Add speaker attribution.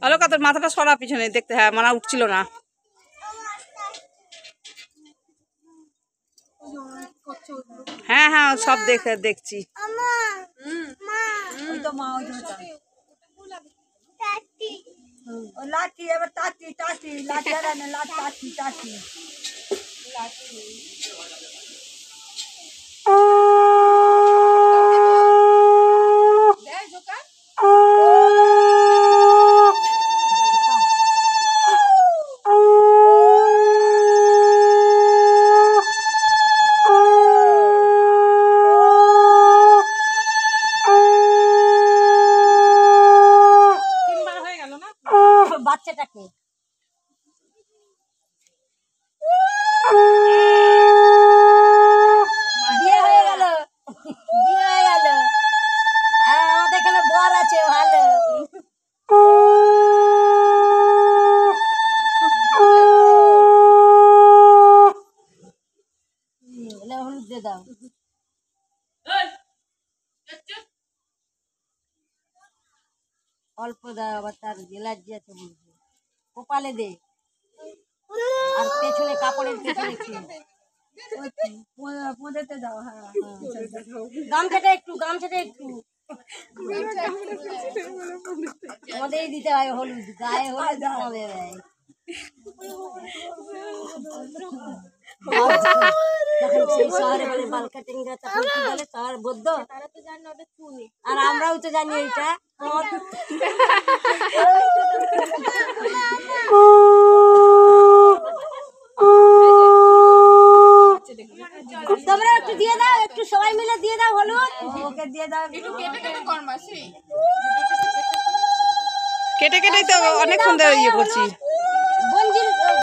Speaker 1: অলকা তোর মাথাটা সরা পিছনে দেখতে। হ্যাঁ মানা উঠছিল না। হ্যাঁ হ্যাঁ সব দেখছি।
Speaker 2: লাঠি এবার টাটি টাটি লাঠি আর না টাটি টাটি বাচ্চাটাকে বিয়ে হয়ে গেল আমাদের এখানে বর আছে ভালো হলুদ দিয়ে দাও অল্প দাও আবার তার এলার্জি আছে বলছে কপালে দে আর পেছনে কাপড়ের পেছনে পোঁদেতে দাও। হ্যাঁ গামছাটা একটু আমাদের দিতে হয় হলুদ গায়ে হলুদ হবে শহরে বলে বাল কাটিং তখন কি বলে শহর বদ্ধ আর আমরাও তো জানি এইটা তোমরা একটু দিয়ে দাও একটু সবাই মিলে দিয়ে দাও হলুদ ওকে দিয়ে দাও একটু
Speaker 1: কেটে কেটে তো অনেকক্ষণ ধরে ইয়ে করছি।